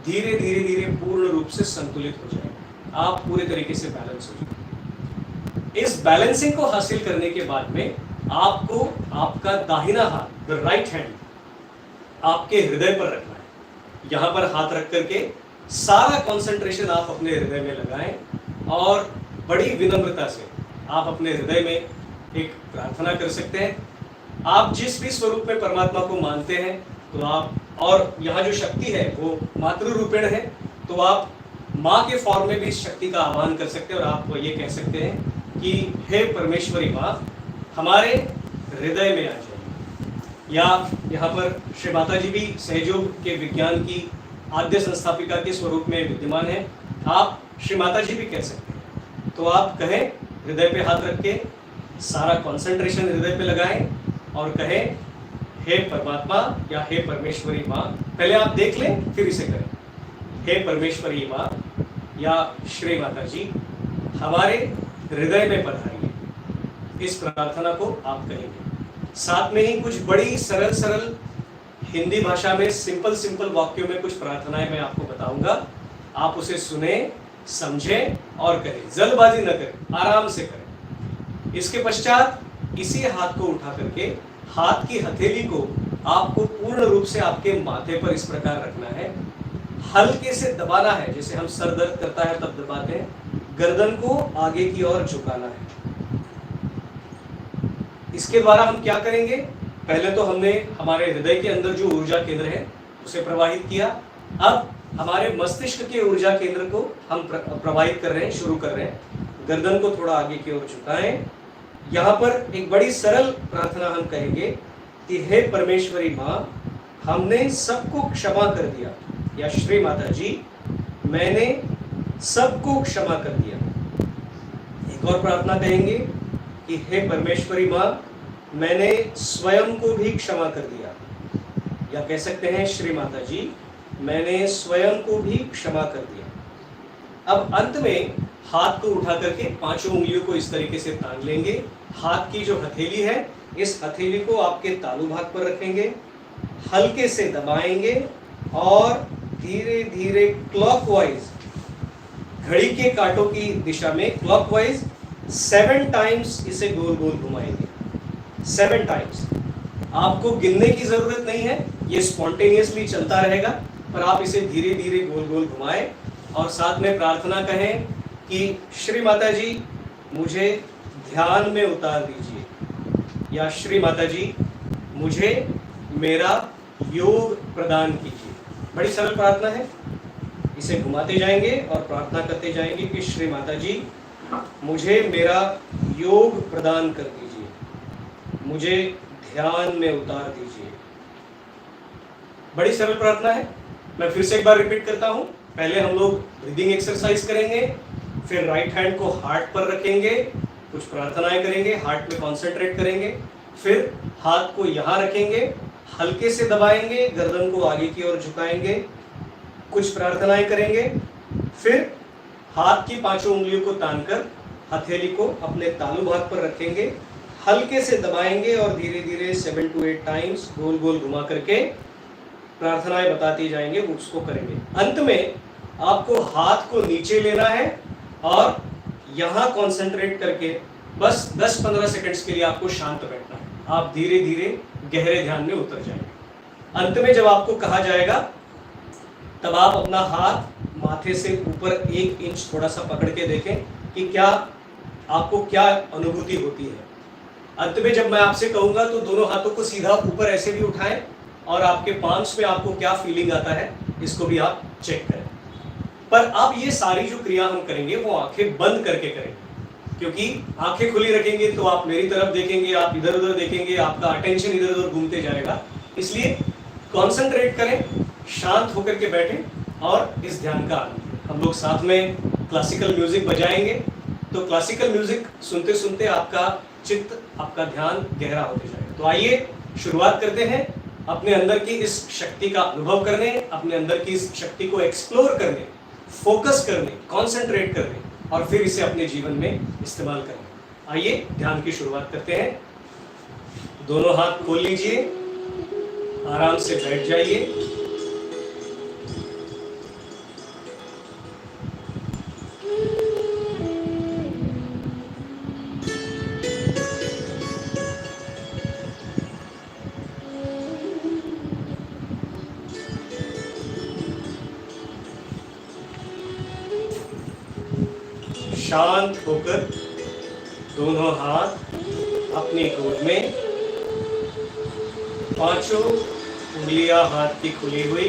धीरे धीरे धीरे पूर्ण रूप से संतुलित हो जाएगा, आप पूरे तरीके से बैलेंस हो जाएंगे। इस बैलेंसिंग को हासिल करने के बाद में आपको आपका दाहिना हाथ, द राइट हैंड, आपके हृदय पर रखना है। यहाँ पर हाथ रख करके सारा कंसंट्रेशन आप अपने हृदय में लगाएं और बड़ी विनम्रता से आप अपने हृदय में एक प्रार्थना कर सकते हैं। आप जिस भी स्वरूप में परमात्मा को मानते हैं तो आप, और यहाँ जो शक्ति है वो मातृ रूपेण है, तो आप माँ के फॉर्म में भी इस शक्ति का आह्वान कर सकते हैं और आप ये कह सकते हैं कि हे परमेश्वरी माँ, हमारे हृदय में आ जाइए। या यहाँ पर श्री माता जी भी सहयोग के विज्ञान की आद्य संस्थापिका के स्वरूप में विद्यमान है। आप श्री माता जी भी कह सकते हैं। तो आप कहें, हृदय पे हाथ रख के सारा कंसंट्रेशन हृदय पे लगाएं और कहें, हे परमात्मा या हे परमेश्वरी माँ। पहले आप देख लें फिर इसे करें। हे परमेश्वरी माँ या श्री माता जी, हमारे हृदय में पधारिए। इस प्रार्थना को आप कहेंगे। साथ में ही कुछ बड़ी सरल सरल हिंदी भाषा में सिंपल वाक्यों में कुछ प्रार्थनाएं मैं आपको बताऊंगा। आप उसे सुने, समझें और करें। जल्दबाजी न करें, आराम से करें। इसके पश्चात इसी हाथ को उठा करके हाथ की हथेली को आपको पूर्ण रूप से आपके माथे पर इस प्रकार रखना है। हल्के से दबाना है, जैसे हम सर दर्द करता है तब दबाते हैं। गर्दन को आगे की ओर झुकाना है। इसके द्वारा हम क्या करेंगे? पहले तो हमने हमारे हृदय के अंदर जो ऊर्जा केंद्र है उसे प्रवाहित किया। अब हमारे मस्तिष्क के ऊर्जा केंद्र को हम प्रवाहित कर रहे हैं, शुरू कर रहे हैं। गर्दन को थोड़ा आगे की ओर झुकाएं। यहाँ पर एक बड़ी सरल प्रार्थना हम कहेंगे कि हे परमेश्वरी माँ, हमने सबको क्षमा कर दिया। या श्री माता जी, मैंने सबको क्षमा कर दिया। एक और प्रार्थना कहेंगे कि हे परमेश्वरी माँ, मैंने स्वयं को भी क्षमा कर दिया। या कह सकते हैं, श्री माता जी, मैंने स्वयं को भी क्षमा कर दिया। अब अंत में हाथ को उठा करके पांचों उंगलियों को इस तरीके से तान लेंगे। हाथ की जो हथेली है, इस हथेली को आपके तालू भाग पर रखेंगे, हल्के से दबाएंगे और धीरे धीरे क्लॉकवाइज, घड़ी के कांटों की दिशा में क्लॉकवाइज 7 टाइम्स इसे गोल गोल घुमाएंगे। 7 टाइम्स। आपको गिनने की जरूरत नहीं है, ये स्पॉन्टेनियसली चलता रहेगा, पर आप इसे धीरे धीरे गोल गोल घुमाएं और साथ में प्रार्थना कहें कि श्री माता जी, मुझे ध्यान में उतार दीजिए। या श्री माता जी, मुझे मेरा योग प्रदान कीजिए। बड़ी सरल प्रार्थना है। इसे घुमाते जाएंगे और प्रार्थना करते जाएंगे कि श्री माता जी, मुझे मेरा योग प्रदान कर दीजिए, मुझे ध्यान में उतार दीजिए। बड़ी सरल प्रार्थना है। मैं फिर से एक बार रिपीट करता हूं। पहले हम लोग ब्रीदिंग एक्सरसाइज करेंगे, फिर राइट हैंड को हार्ट पर रखेंगे, कुछ प्रार्थनाएं करेंगे, हार्ट में कॉन्सेंट्रेट करेंगे, फिर हाथ को यहाँ रखेंगे, हल्के से दबाएंगे, गर्दन को आगे की ओर झुकाएंगे, कुछ प्रार्थनाएं करेंगे, फिर हाथ की पांचों उंगलियों को तानकर हथेली को अपने तालू भाग पर रखेंगे, हल्के से दबाएंगे और धीरे धीरे 7 to 8 टाइम्स गोल गोल घुमा करके प्रार्थनाएं बताती जाएंगे, उसको करेंगे। अंत में आपको हाथ को नीचे लेना है और यहाँ कॉन्सेंट्रेट करके बस 10-15 सेकंड्स के लिए आपको शांत बैठना है। आप धीरे धीरे गहरे ध्यान में उतर जाएंगे। अंत में जब आपको कहा जाएगा, तब आप अपना हाथ माथे से ऊपर 1 इंच थोड़ा सा पकड़ के देखें कि क्या आपको क्या अनुभूति होती है। अंत में जब मैं आपसे कहूंगा तो दोनों हाथों को सीधा ऊपर ऐसे भी उठाएं और आपके पांच में आपको क्या फीलिंग आता है, इसको भी आप चेक करें। पर अब ये सारी जो क्रिया हम करेंगे वो आंखें बंद करके करेंगे, क्योंकि आंखें खुली रखेंगे तो आप मेरी तरफ देखेंगे, आप इधर उधर देखेंगे, आपका अटेंशन इधर उधर घूमते जाएगा। इसलिए कॉन्सेंट्रेट करें, शांत होकर के बैठें और इस ध्यान का आनंद लें। हम लोग साथ में क्लासिकल म्यूजिक बजाएंगे, तो क्लासिकल म्यूजिक सुनते सुनते आपका चित्त, आपका ध्यान गहरा होते जाएगा। तो आइए शुरुआत करते हैं अपने अंदर की इस शक्ति का अनुभव करने, अपने अंदर की इस शक्ति को एक्सप्लोर करने, फोकस करने, कॉन्सेंट्रेट करने और फिर इसे अपने जीवन में इस्तेमाल करने। आइए ध्यान की शुरुआत करते हैं। दोनों हाथ खोल लीजिए, आराम से बैठ जाइए। शांत होकर दोनों हाथ अपनी गोद में, पांचों उंगलियां हाथ की खुली हुई।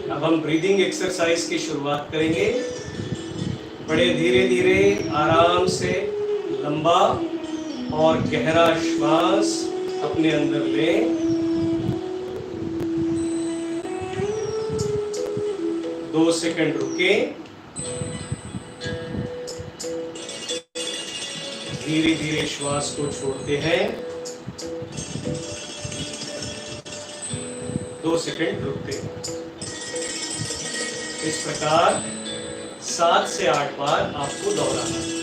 अब हम ब्रीदिंग एक्सरसाइज की शुरुआत करेंगे। बड़े धीरे धीरे आराम से लंबा और गहरा श्वास अपने अंदर लें। 2 सेकंड रुकें। धीरे धीरे श्वास को छोड़ते हैं। 2 सेकंड रुकते हैं। इस प्रकार 7 से 8 बार आपको दोहराना है।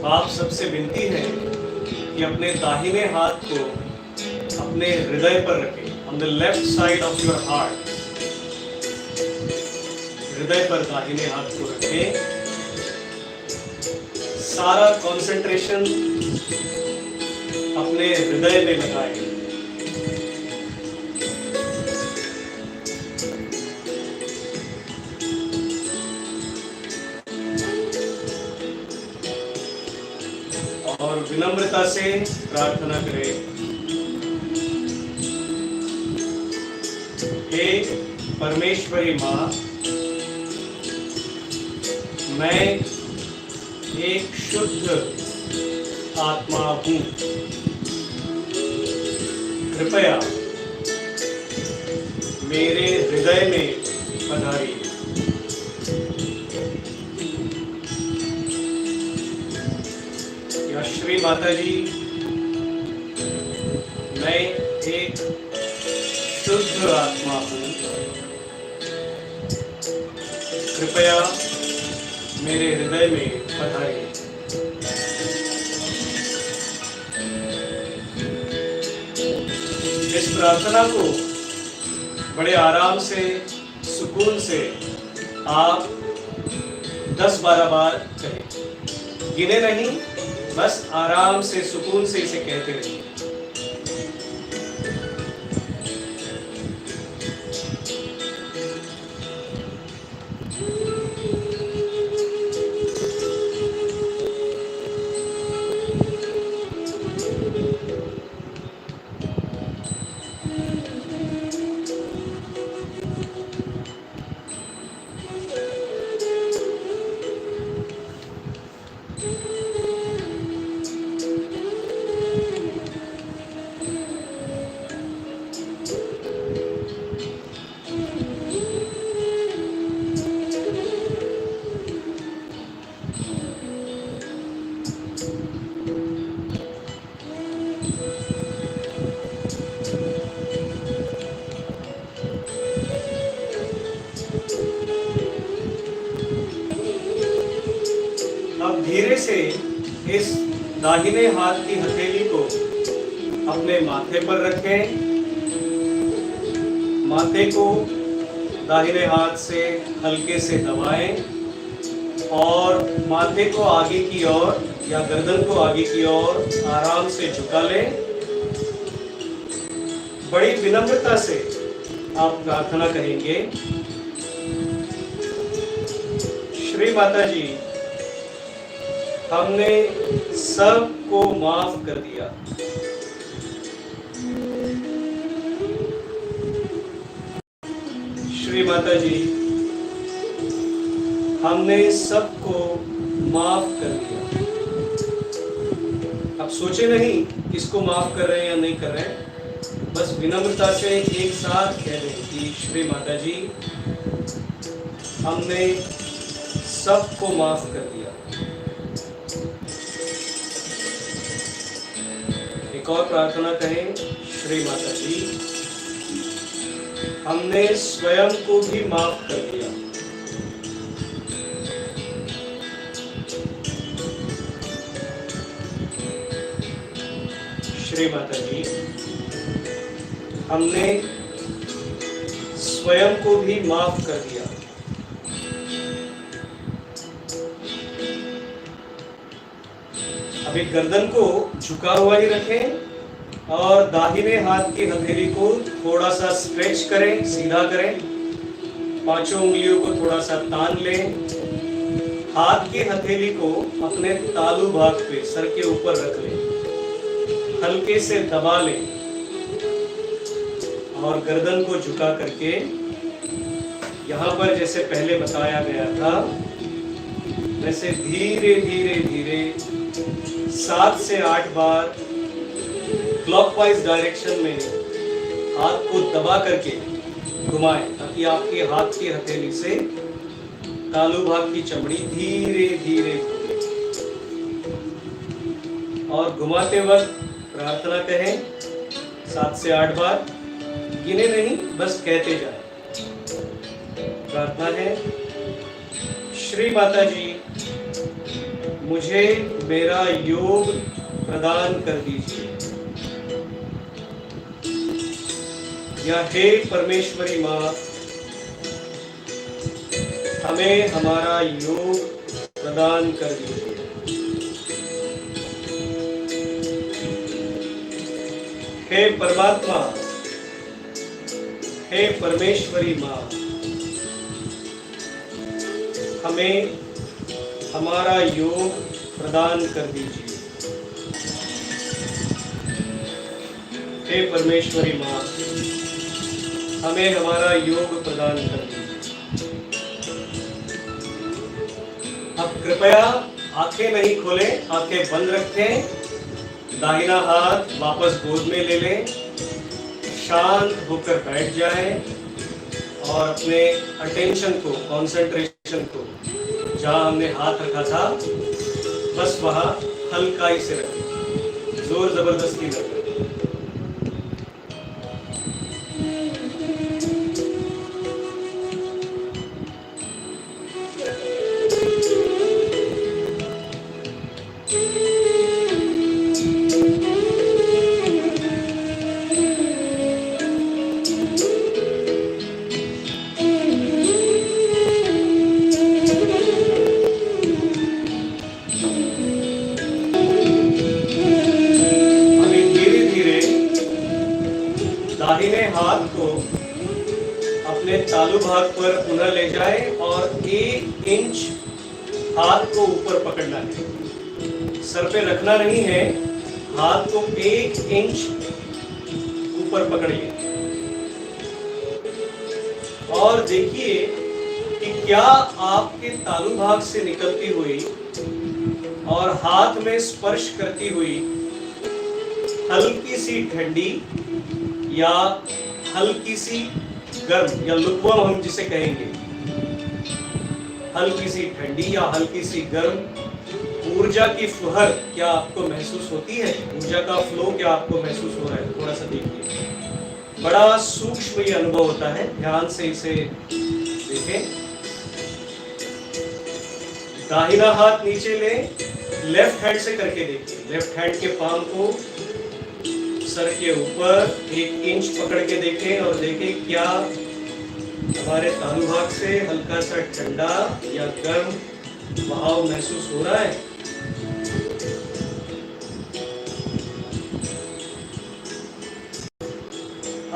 आप सबसे विनती है कि अपने दाहिने हाथ को अपने हृदय पर रखें, on the left side of your heart. हृदय पर दाहिने हाथ को रखें। सारा कंसंट्रेशन अपने हृदय में लगाएं। और विनम्रता से प्रार्थना करें, हे परमेश्वरी माँ, मैं एक शुद्ध आत्मा हूँ। कृपया मेरे हृदय में पधारिए। या श्री माता जी, मैं एक शुद्ध आत्मा हूँ। कृपया मेरे हृदय में पधारिए। इस प्रार्थना को बड़े आराम से, सुकून से आप 10-12 बार करें। गिने नहीं, बस आराम से, सुकून से इसे कहते रहिए। अब धीरे से इस दाहिने हाथ की हथेली को अपने माथे पर रखें। माथे को दाहिने हाथ से हल्के से दबाएं और माथे को आगे की ओर या गर्दन को आगे की ओर आराम से झुका लें। बड़ी विनम्रता से आप प्रार्थना करेंगे, श्री माता जी, हमने सबको माफ कर दिया। श्री माता जी, हमने सबको माफ कर दिया। अब सोचे नहीं किसको माफ कर रहे हैं या नहीं कर रहे हैं, बस विनम्रता से एक साथ कह दें कि श्री माता जी, हमने सबको माफ कर दिया। एक और प्रार्थना कहें, श्री माता जी, हमने स्वयं को भी माफ कर दिया। श्री माता जी, हमने स्वयं को भी माफ कर दिया। अभी गर्दन को झुका हुआ ही रखें और दाहिने हाथ की हथेली को थोड़ा सा स्ट्रेच करें, सीधा करें। पांचों उंगलियों को थोड़ा सा तान लें। हाथ की हथेली को अपने तालू भाग पे सर के ऊपर रख लें, हल्के से दबा लें और गर्दन को झुका करके यहाँ पर जैसे पहले बताया गया था वैसे धीरे धीरे धीरे 7 से 8 बार क्लॉकवाइज डायरेक्शन में हाथ को दबा करके घुमाएं, ताकि आपके हाथ की हथेली से तालू भाग की चमड़ी धीरे धीरे घूमे। और घुमाते वक्त प्रार्थना कहें 7 से 8 बार, गिने नहीं, बस कहते जाएं। प्रार्थना है, श्री माता जी मुझे मेरा योग प्रदान कर दीजिए, या हे परमेश्वरी माँ हमें हमारा योग प्रदान कर दीजिए। हे परमात्मा, हे परमेश्वरी माँ हमें हमारा योग प्रदान कर दीजिए। हे परमेश्वरी माँ हमें हमारा योग प्रदान कर दीजिए। अब कृपया आंखें नहीं खोलें, आंखें बंद रखें। दाहिना हाथ वापस गोद में ले लें, शांत होकर बैठ जाएं और अपने अटेंशन को, कंसंट्रेशन को जहां हमने हाथ रखा था बस वहां हल्का ही से रखें, जोर जबरदस्ती न करें। दाहिने हाथ को अपने तालू भाग पर पुनः ले जाएं और 1 इंच हाथ को ऊपर पकड़ना है। सर पे रखना नहीं है, हाथ को 1 इंच ऊपर पकड़िए और देखिए कि क्या आपके तालू भाग से निकलती हुई और हाथ में स्पर्श करती हुई हल्की सी ठंडी या हल्की सी गर्म या लुकवार्म हम जिसे कहेंगे, हल्की सी ठंडी या हल्की सी गर्म ऊर्जा की फुहर क्या आपको महसूस होती है? ऊर्जा का फ्लो क्या आपको महसूस हो रहा है? थोड़ा सा देखिए, बड़ा सूक्ष्म ये अनुभव होता है, ध्यान से इसे देखें। दाहिना हाथ नीचे ले, लेफ्ट हैंड से करके देखिए। लेफ्ट हैंड के पाम को सर के ऊपर 1 इंच पकड़ के देखें और देखें क्या हमारे तालू भाग से हल्का सा ठंडा या गर्म बहाव महसूस हो रहा है।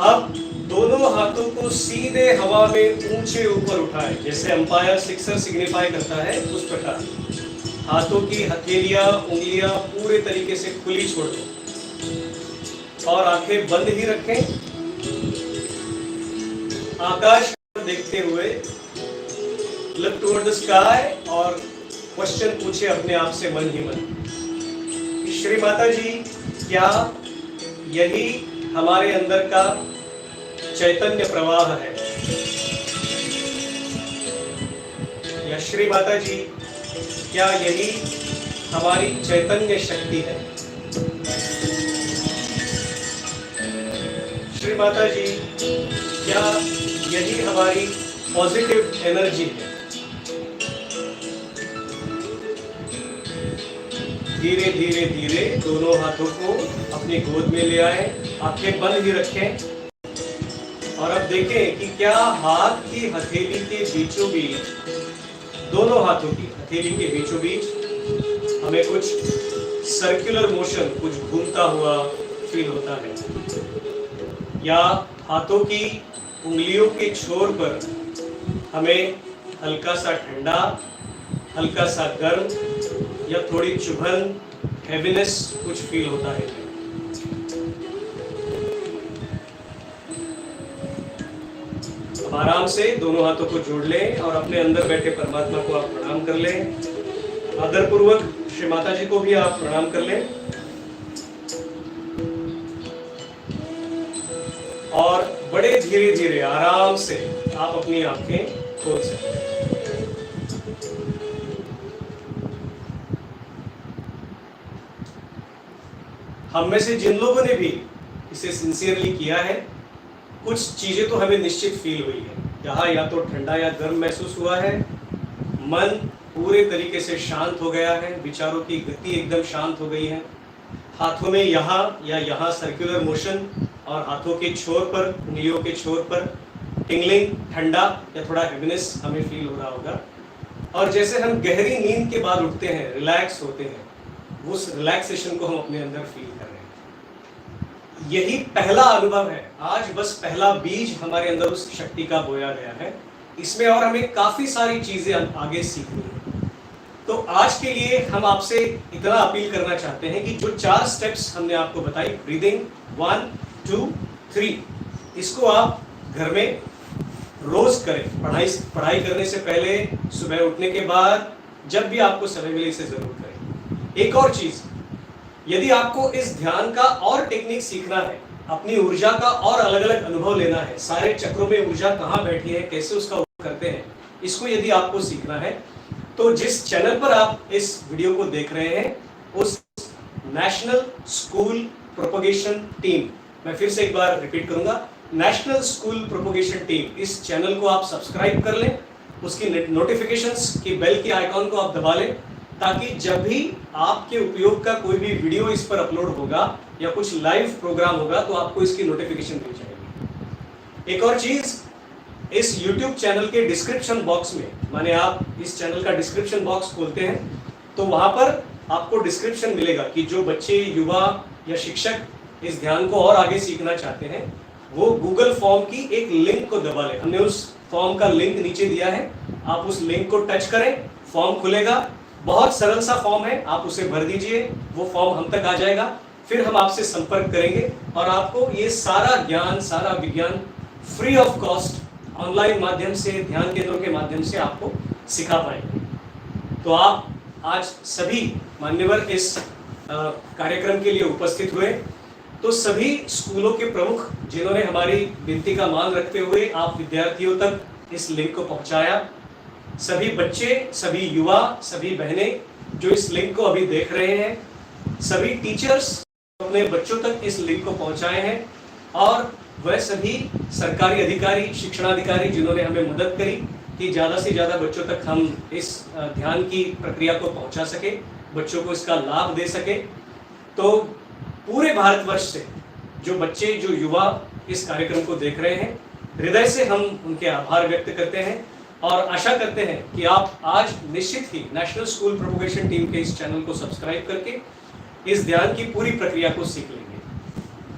अब दोनों हाथों को सीधे हवा में ऊंचे ऊपर उठाएं, जैसे अंपायर सिक्सर सिग्निफाई करता है उस प्रकार। हाथों की हथेलियां, उंगलियां पूरे तरीके से खुली छोड़ दो और आंखें बंद ही रखें। आकाश पर देखते हुए लुक टुवर्ड द स्काई और क्वेश्चन पूछे अपने आप से मन ही मन, श्री माता जी क्या यही हमारे अंदर का चैतन्य प्रवाह है? या श्री माता जी क्या यही हमारी चैतन्य शक्ति है? श्री माता जी क्या यही हमारी पॉजिटिव एनर्जी है? धीरे धीरे धीरे दोनों हाथों को अपनी गोद में ले आए, आंखें बंद ही रखें और अब देखें कि क्या हाथ की हथेली के बीचों बीच, दोनों हाथों की हथेली के बीचों बीच हमें कुछ सर्कुलर मोशन, कुछ घूमता हुआ फील होता है, या हाथों की उंगलियों के छोर पर हमें हल्का सा ठंडा, हल्का सा गर्म या थोड़ी चुभन, हैवीनेस कुछ फील होता है। अब आराम से दोनों हाथों को जोड़ लें और अपने अंदर बैठे परमात्मा को आप प्रणाम कर लें। आदरपूर्वक श्री माता जी को भी आप प्रणाम कर लें और बड़े धीरे धीरे आराम से आप अपनी आंखें खोल सकते हैं। हम में से जिन लोगों ने भी इसे सिंसियरली किया है, कुछ चीजें तो हमें निश्चित फील हुई है। यहाँ या तो ठंडा या गर्म महसूस हुआ है, मन पूरे तरीके से शांत हो गया है, विचारों की गति एकदम शांत हो गई है, हाथों में यहाँ या यहाँ सर्कुलर मोशन और हाथों के छोर पर, उंगलियों के छोर पर टिंगलिंग, ठंडा या थोड़ा हैवीनेस हमें फील हो रहा होगा। और जैसे हम गहरी नींद के बाद उठते हैं, रिलैक्स होते हैं, उस रिलैक्सेशन को हम अपने अंदर फील कर रहे हैं। यही पहला अनुभव है। आज बस पहला बीज हमारे अंदर उस शक्ति का बोया गया है। इसमें और हमें काफी सारी चीजें आगे सीखनी है। तो आज के लिए हम आपसे इतना अपील करना चाहते हैं कि जो 4 स्टेप्स हमने आपको बताई, ब्रीदिंग 1, 2, 3, इसको आप घर में रोज करें। पढ़ाई करने से पहले, सुबह उठने के बाद, जब भी आपको समय मिले इसे जरूर करें। एक और चीज, यदि आपको इस ध्यान का और टेक्निक सीखना है, अपनी ऊर्जा का और अलग अलग अनुभव लेना है, सारे चक्रों में ऊर्जा कहाँ बैठी है, कैसे उसका उपयोग करते हैं, इसको यदि आपको सीखना है तो जिस चैनल पर आप इस वीडियो को देख रहे हैं, उस नेशनल स्कूल प्रोपगेशन टीम, मैं फिर से एक बार रिपीट करूंगा, नेशनल स्कूल प्रोपगेशन टीम, इस चैनल को आप सब्सक्राइब कर लें, उसकी नोटिफिकेशंस की बेल के आइकॉन को आप दबा लें, ताकि जब भी आपके उपयोग का कोई भी वीडियो इस पर अपलोड होगा या कुछ लाइव प्रोग्राम होगा तो आपको इसकी नोटिफिकेशन मिल जाएगी। एक और चीज, इस YouTube चैनल के डिस्क्रिप्शन बॉक्स में, माने आप इस चैनल का डिस्क्रिप्शन बॉक्स खोलते हैं तो वहां पर आपको डिस्क्रिप्शन मिलेगा कि जो बच्चे, युवा या शिक्षक इस ध्यान को और आगे सीखना चाहते हैं, वो गूगल फॉर्म की एक लिंक को दबा लें। हमने उस फॉर्म का लिंक नीचे दिया है, आप उस लिंक को टच करें, फॉर्म खुलेगा। बहुत सरल सा फॉर्म है, आप उसे भर दीजिए, वो फॉर्म हम तक आ जाएगा। फिर हम आपसे संपर्क करेंगे और आपको ये सारा ज्ञान, सारा विज्ञान फ्री ऑफ कॉस्ट ऑनलाइन माध्यम से, ध्यान केंद्रों के माध्यम से आपको सिखा पाएंगे। तो आप आज सभी मान्यवर इस कार्यक्रम के लिए उपस्थित हुए। तो सभी स्कूलों के प्रमुख जिन्होंने हमारी विनती का मान रखते हुए आप विद्यार्थियों तक इस लिंक को पहुंचाया, सभी बच्चे, सभी युवा, सभी बहनें जो इस लिंक को अभी देख रहे हैं, सभी टीचर्स अपने बच्चों तक इस लिंक को पहुंचाए हैं, और वह सभी सरकारी अधिकारी, शिक्षणाधिकारी जिन्होंने हमें मदद करी कि ज़्यादा से ज़्यादा बच्चों तक हम इस ध्यान की प्रक्रिया को पहुंचा सके, बच्चों को इसका लाभ दे सके। तो पूरे भारतवर्ष से जो बच्चे, जो युवा इस कार्यक्रम को देख रहे हैं, हृदय से हम उनके आभार व्यक्त करते हैं और आशा करते हैं कि आप आज निश्चित ही नेशनल स्कूल प्रोपगेशन टीम के इस चैनल को सब्सक्राइब करके इस ध्यान की पूरी प्रक्रिया को सीख लेंगे।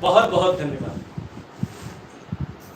बहुत बहुत धन्यवाद।